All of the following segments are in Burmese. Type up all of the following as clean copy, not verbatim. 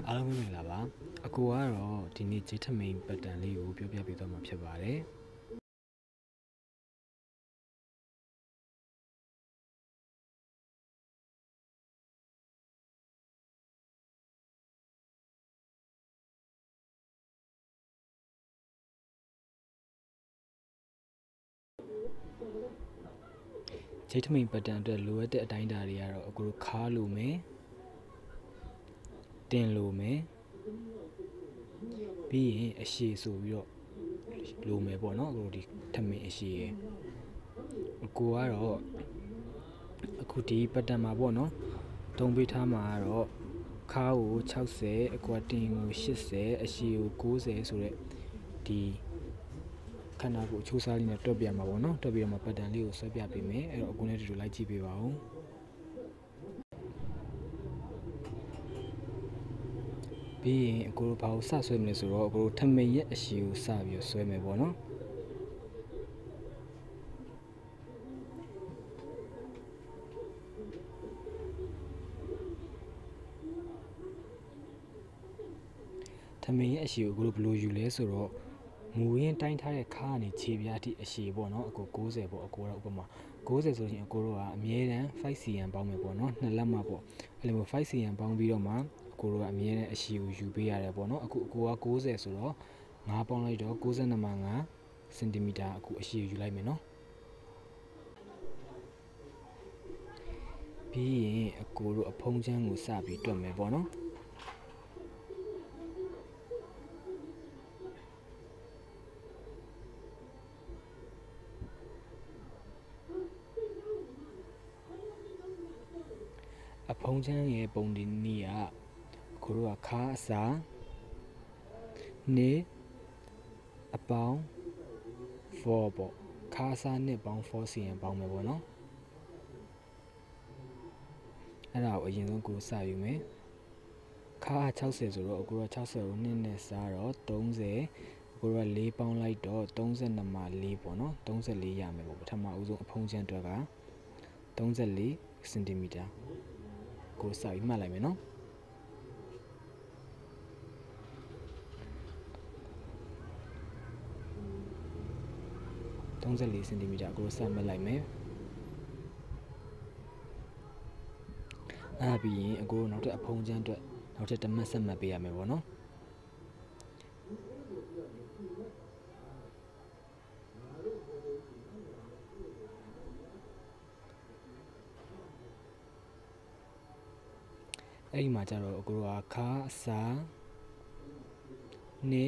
အားလုံးပဲမင်္ဂလာပါအကိုကတော့ဒီနေ့ဂျေထမိန်ပတ်တန်လေးကိုပြောပြပေးသွားမှာဖြစ်ပါတယ်ဂျေထမိန်ပတ်တန်အတွက်လိုအပ်တဲ့အတိုင်းအတာတွေကတော့အကိုခါလိုမယ်တင်လိုမယ်ပြီးရင်အရှည်ဆိုပြီးတော့လိုမယ်ပေါ့နော်အကိုဒီထမိန်အရှည်ရယ်အကိုကတော့အခုဒီပတ်တန်မှာပေါ့နော်တုံးပေးထားမှာကတော့ခါကို60အကွာတင်ကို80အရှည်ကို90ဆိုတဲ့ဒီခန္ဓာကိုယ်အချိုးစားလေးနဲ့တွက်ပြမှာပေါ့နော်တွက်ပြီးတော့မှပတ်တန်လေးကိုဆွဲပြပေးမယ်အဲ့တော့အကိုနဲ့တူတူလိုက်ကြည့်ပေးပါဦးပြီးရင်အကိုတို့ဘာကိုစဆွဲမလဲဆိုတော့အကိုတို့ထမိန်ရဲ့အရှည်ကိုစပြီးဆွဲမယ်ပေါ့နော်ထမိန်ရဲ့အရှည်ကိုအကိုတို့ဘယ်လိုယူလဲဆိုတော့မူရင်းတိုင်းထားတဲ့ခါကနေခြေပြားထိအရှည်ပေါ့နော်အကို60ပေါ့အကိုတော့ဥပမာ60ဆိုရင်အကိုတို့ကအမြဲတမ်း 5cm ပေါင်းမယ်ပေါ့နော်နှစ်လက်မှပေါ့အဲ့လိုမျိုး 5cm ပေါင်းပြီးတော့မှအကိုတို့ကအမြဲတမ်းအရှည်ကိုယူပေးရတယ်ပေါ့နော်အခုအကိုက60ဆိုတော့9ပေါင်းလိုက်တော့62မှာ9စင်တီမီတာအခုအရှည်ယူလိုက်မယ်နော်ပြီးရင်အကိုတို့အဖုံးချမ်းကိုစပြီးတွက်မယ်ပေါ့နော်အဖုံးချမ်းရဲ့ပုံဒီနည်းကကိုတို့ကခါအစာနေအပေါင်း4ပေါ့ခါအစာနဲ့ပေါင်း4cm ပေါင်းမယ်ပေါ့နော်အဲ့ဒါကိုအရင်ဆုံးကိုစယူမယ်ခါ60ဆိုတော့ကိုက60ကို2နဲ့စားတော့30ကိုက4ပေါင်းလိုက်တော့32မှာ4ပေါ့နော်34ရမယ်ပေါ့ပထမဦးဆုံးအဖုံးချမ်းအတွက်က34စင်တီမီတာကိုစပြီးမှတ်လိုက်မယ်နော်34စင်တီမီတာကိုစမှတ်လိုက်မယ်အဲ့ပြီးရင်အကိုနောက်ထပ်အဖုံးချမ်းအတွက်နောက်ထပ်တစ်မှတ်ဆက်မှတ်ပေးရမယ်ပေါ့နော်အဲ့ဒီမှာကျတော့အကိုကခါစာနေ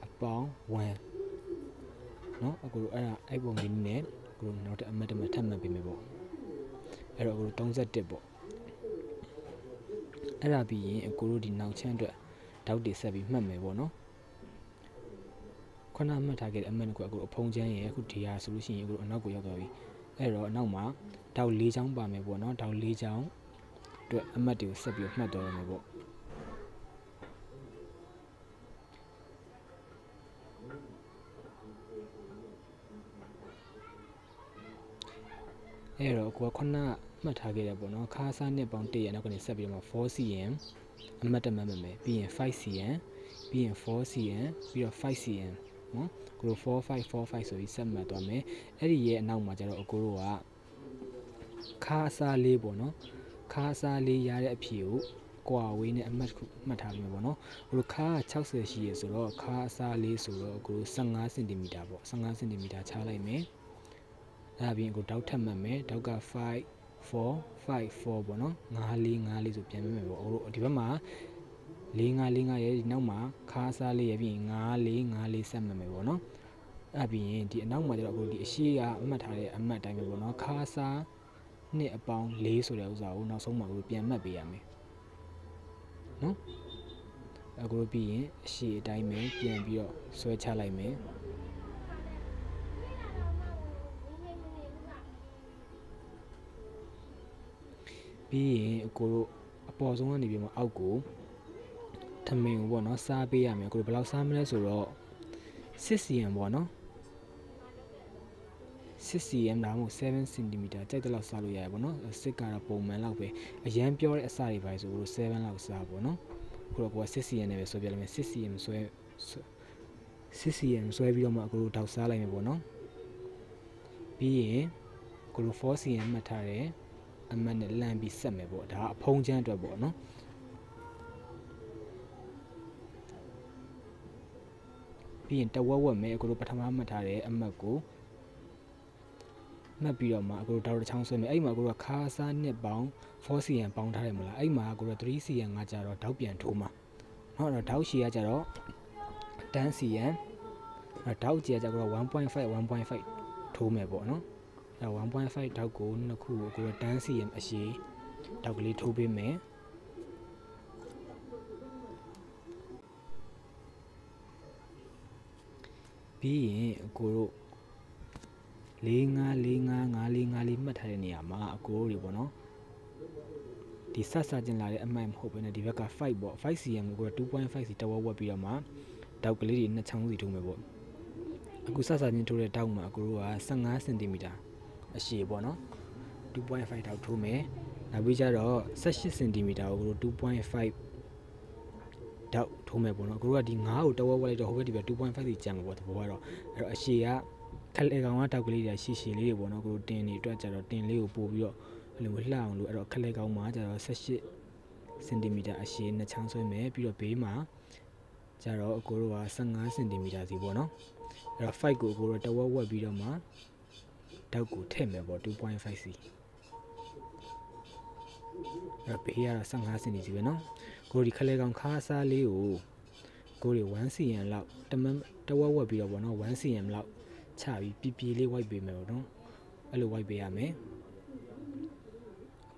အပေါင်း1เนาะအကိုအဲ့ဒါအဲ့ပုံလေးနဲ့အကိုနောက်တစ်အမှတ်တစ်မှတ်ထပ်မှတ်ပေးမယ်ပေါ့အဲ့တော့အကို31ပေါ့အဲ့ဒါပြီးရင်အကိုတို့ဒီနောက်ချမ်းအတွက်ဓာတ်တွေဆက်ပြီးမှတ်မယ်ပေါ့နော်ခုနမှတ်ထားခဲ့တဲ့အမှတ်ကိုအကိုအဖုံးချမ်းရဲ့အခုဒီဟာဆိုလို့ရှိရင်အကိုအနောက်ကိုရောက်သွားပြီအဲ့တော့အနောက်မှာဓာတ်၄ချောင်းပါမယ်ပေါ့နော်ဓာတ်၄ချောင်းအတွက်အမှတ်တွေကိုဆက်ပြီးမှတ်တော့ရမယ်ပေါ့အဲ့တော့ကိုကခုနမှတ်ထားခဲ့တယ်ပေါ့နော်ခါးစားနဲ့ပေါင်း1ရနောက်ကနေဆက်ပြီးတော့ 4cm အမှတ်တမှတ်မယ်ပြီးရင် 5cm ပြီးရင် 4cm ပြီးတော့ 5cm နော်ကိုတို့4545ဆိုပြီးဆက်မှတ်သွားမယ်အဲ့ဒီရဲ့အနောက်မှာကျတော့အကိုတို့ကခါးစားလေးပေါ့နော်ခါးစားလေးရတဲ့အဖြေကိုကွာဝေးနဲ့အမှတ်မှတ်ထားပြီးမှာပေါ့နော်ကိုတို့ခါး60ရှိရဆိုတော့ခါးစားလေးဆိုတော့ကိုတို့15စင်တီမီတာပေါ့15စင်တီမီတာချလိုက်မယ်အဲ့ဒါပြီးကိုတောက်ထပ်မှတ်မယ်တောက်က5454ပေါ့နော်5454ဆိုပြန်မယ်ပေါ့တို့ဒီဘက်မှာ4545ရဲ့ဒီနောက်မှာခါးစားလေးရဲ့ပြီး5454ဆက်မှတ်မယ်ပေါ့နော်အဲ့ပြီးရင်ဒီအနောက်မှာကျတော့အခုဒီအရှိကအမှတ်ထားတဲ့အမှတ်တိုင်းပဲပေါ့နော်ခါးစားနှစ်အပေါင်း4ဆိုတဲ့ဥစ္စာကိုနောက်ဆုံးမှာကိုပြန်မှတ်ပေးရမယ်နော်အခုပြီးရင်အရှိအတိုင်းပဲပြန်ပြီးတော့ဆွဲချလိုက်မယ်ပြီးရင်အကိုတို့အပေါ်ဆုံးကနေပြီးမှအောက်ကိုထမင်းကိုပေါ့နော်စားပေးရမယ်အကိုတို့ဘယ်လောက်စားမလဲဆိုတော့6cmပေါ့နော် 6cm ဒါမှမဟုတ်7 cm ကြိုက်တဲ့လောက်စားလို့ရတယ်ပေါ့နော်6ကတော့ပုံမှန်လောက်ပဲအရန်ပြောတဲ့အစတွေပါဆိုလို့7လောက်စားပေါ့နော်ခုတော့ကိုက 6cm နဲ့ပဲဆွဲပြလိုက်မယ် 6cm ဆွဲ 6cm ဆွဲပြီးတော့မှအခုတောက်စားလိုက်မယ်ပေါ့နော်ပြီးရင်ကိုလို 4cm မှတ်ထားတယ်အမှတ်နဲ့လမ်းပြီးဆက်မယ်ပေါ့ဒါအဖုံးချမ်းအတွက်ပေါ့နော်ပြီးရင်တဝက်ဝက်မယ်ကိုလိုပထမမှတ်ထားတယ်အမှတ်ကိုမှတ်ပြီးတော့မှကိုလိုတောက်တစ်ချောင်းဆွဲမယ်အဲ့မှာကိုလိုခါးစားနှစ်ပေါင်း 4cm ပေါင်းထားတယ်မလားအဲ့မှာကိုလို 3cm ကကြတော့တောက်ပြန်ထိုးမှာเนาะတောက်ရှည်ကကြတော့ 10cm တောက်ကြီးကကြတော့ 1.5 ထိုးမယ်ပေါ့နော်အဲ့ 1.5 တောက်ကိုနှစ်ခုကိုကိုလို 10cm အရှည်တောက်ကလေးထိုးပေးမယ်ပြီးရင်အကိုတို့454545မှတ်ထားတဲ့နေရာမှာအကိုတို့တွေပေါ့နော်ဒီဆက်ကျင်လာတဲ့အမှန်မဟုတ်ဘဲနဲ့ဒီဘက်က5ပေါ့ 5cm ကိုကိုတို့ 2.5 စီတဝက်ဝက်ပြီးတော့မှတောက်ကလေးတွေနှစ်ချောင်းစီထိုးမယ်ပေါ့အခုဆက်ချင်းထိုးတဲ့တောက်မှာအကိုတို့က 15cm အရှည်ပေါ့နော် 2.5 တောက်ထိုးမယ်နောက်ပြီးကြတော့ 18cm ကိုကိုတို့ 2.5 တောက်ထိုးမယ်ပေါ့နော်ကိုတို့ကဒီ9ကိုတဝက်ဝက်လိုက်တော့ဟိုဘက်ဒီဘက် 2.5 စီကျန်မှာပေါ့သဘောကတော့အဲ့တော့အရှည်ကခက်လေကောင်ကတောက်ကလေးတွေရှည်လေးတွေပေါ့နော်ကိုတို့တင်နေအတွက်ကြတော့တင်လေးကိုပို့ပြီးတော့အဲ့လိုလှအောင်လို့အဲ့တော့ခက်လေကောင်မှာကြတော့ 18cm အရှည်နှစ်ချောင်းဆွဲမယ်ပြီးတော့ဘေးမှာကြတော့အကိုတို့က 15cm စီပေါ့နော်အဲ့တော့5ကိုအကိုတို့တဝက်ဝက်ပြီးတော့မှတောက်ကိုထည့်မယ်ပေါ့ 2.5 စီအဲ့ဘေးကတော့ 15cm စီပဲနော်ကိုဒီခလဲကောင်ခါးစားလေးကိုကိုတွေ 1cm လောက်တဝက်ဝက်ပြီးတော့ပေါ့နော် 1cm လောက်ချပြီးပြလေးဝိုက်ပေးမယ်ပေါ့နော်အဲ့လိုဝိုက်ပေးရမယ်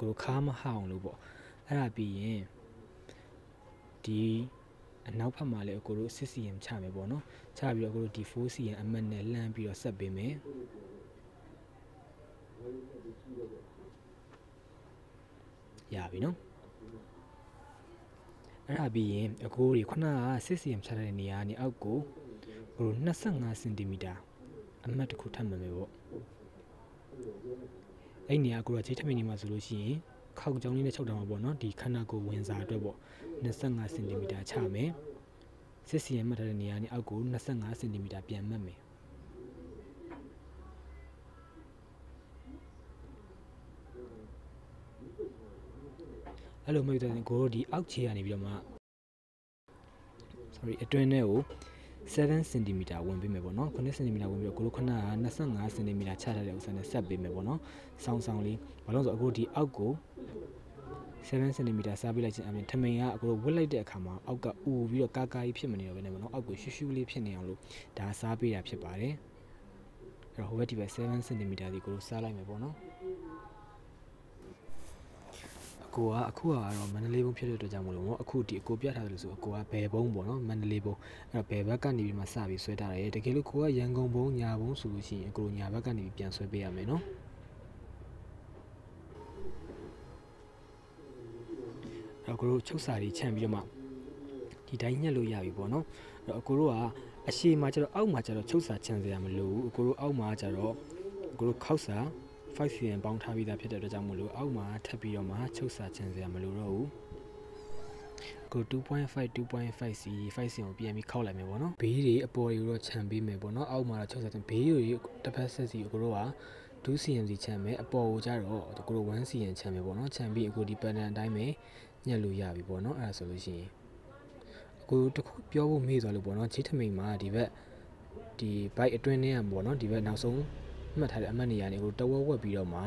ကိုခါးမဟအောင်လို့ပေါ့အဲ့ဒါပြီးရင်ဒီအနောက်ဘက်မှာလည်းကိုတို့ 6cm ချမယ်ပေါ့နော်ချပြီးတော့ကိုတို့ဒီ 4cm အမှတ်နဲ့လှမ်းပြီးတော့ဆက်ပေးမယ်ရပြီနော်အဲ့ဒါပြီးရင်အကိုတွေခုနက 6cm ချထားတဲ့နေရာကနေအောက်ကိုကိုတို့ 25cm အမှတ်တစ်ခုထပ်မှတ်မယ်ပေါ့အဲ့နေရာကိုတော့ခြေထမိနေမှာဆိုလို့ရှိရင်ခောက်ကြောင်းလေးနဲ့ချုပ်ထားမှာပေါ့နော်ဒီခန္ဓာကိုယ်ဝင်စားအတွက်ပေါ့ 25cm ချမယ် 6cm မှတ်ထားတဲ့နေရာကနေအောက်ကို 25cm ပြန်မှတ်မယ်အဲ့လိုမှတ်တဲ့ကိုတို့ဒီအောက်ခြေကနေပြီးတော့မှအတွင်းထဲကို7cm ဝင်ပေးမယ်ပေါ့နော် 9cm ဝင်ပြီးတော့ကိုတို့ခဏက 25cm ချထားတဲ့ဥစ္စာနဲ့ဆက်ပေးမယ်ပေါ့နော်ဆောင်းလေးဘာလို့ဆိုအခုဒီအောက်ကို 7cm စားပေးလိုက်ခြင်းအပြင်ထမိန်ကအခုဝတ်လိုက်တဲ့အခါမှာအောက်ကအူပြီးတော့ကာကြီးဖြစ်မနေတော့ဘဲနဲ့ပေါ့နော်အောက်ကိုရှူရှူလေးဖြစ်နေအောင်လို့ဒါစားပေးတာဖြစ်ပါတယ်အဲ့တော့ဟိုဘက်ဒီဘက် 7cm ဒီကိုတို့စားလိုက်မယ်ပေါ့နော်အကိုကအခုကတော့မန္တလေးဘုံဖြစ်တဲ့အတွက်ကြောင့်မလို့အခုဒီအကိုပြထားတယ်လို့ဆိုအကိုကဘယ်ဘုံပေါ့နော်မန္တလေးဘုံအဲ့တော့ဘယ်ဘက်ကနေပြီးမှစပြီးဆွဲထားတယ်တကယ်လို့ကိုကရန်ကုန်ဘုံညာဘုံဆိုလို့ရှိရင်အကိုညာဘက်ကနေပြီးပြန်ဆွဲပေးရမယ်နော်အဲ့တော့ကိုတို့ချုပ်စာတွေခြံပြီးတော့မှဒီတိုင်းညှက်လို့ရပြီပေါ့နော်အဲ့တော့အကိုတို့ကအရှေ့မှာကျတော့အောက်မှာကျတော့ချုပ်စာခြံစရာမလိုဘူးအကိုတို့အောက်မှာကျတော့အကိုတို့ခောက်စာ5cm ပေါင်းထားပြီးသားဖြစ်တဲ့အတွက်ကြောင့်မလို့အောက်မှာထပ်ပြီးတော့မှချုပ်စာခြံစရာမလိုတော့ဘူးကို 2.5 စီ 5cm ကိုပြန်ပြီးခောက်လိုက်မယ်ပေါ့နော်ဘေးတွေအပေါ်တွေကိုတော့ခြံပေးမယ်ပေါ့နော်အောက်မှာတော့ချုပ်စာခြံဘေးတွေတစ်ဖက်ဆက်စီကိုတို့က 2cm စီခြံမယ်အပေါ်ကိုကျတော့ကိုတို့ 1cm ခြံမယ်ပေါ့နော်ခြံပြီးအခုဒီ pattern အတိုင်းပဲညှက်လို့ရပြီပေါ့နော်အဲ့ဒါဆိုလို့ရှိရင်ကိုတခုပြောဖို့မေ့သွားလို့ပေါ့နော်ခြေထမိန်မှာဒီဘက်ဒီ bike အတွင်းထဲကပေါ့နော်ဒီဘက်နောက်ဆုံးမှတ်ထားတဲ့အမှတ်နေရာလေးကိုတဝက်ဝက်ပြီးတော့မှ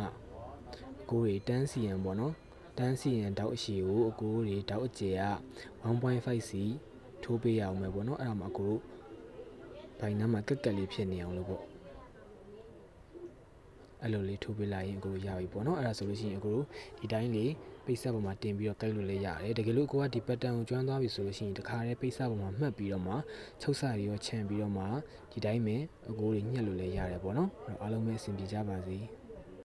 အကိုတွေ 10cm ပေါ့နော် 10cm တောက်အရှည်ကိုအကိုတွေတောက်အကျယ်က 1.5 စီထိုးပေးရအောင်မယ်ပေါ့နော်အဲ့ဒါမှအကိုတို့ဘိုင်နားမှာကက်ကက်လေးဖြစ်နေအောင်လို့ပေါ့အဲ့လိုလေးထိုးပေးလိုက်ရင်အကိုတို့ရပြီပေါ့နော်အဲ့ဒါဆိုလို့ရှိရင်အကိုတို့ဒီတိုင်းလေးပိတ်ဆက်ပေါ်မှာတင်ပြီးတော့ကိုက်လို့လည်းရတယ်တကယ်လို့ကိုကဒီ pattern ကိုကျွမ်းသွားပြီဆိုလို့ရှိရင်တခါတည်းပိတ်ဆက်ပေါ်မှာမှတ်ပြီးတော့မှချုပ်စာတွေရောခြံပြီးတော့မှဒီတိုင်းပဲအကိုတွေညှက်လို့လည်းရတယ်ပေါ့နော်အဲ့တော့အားလုံးပဲအဆင်ပြေကြပါစေ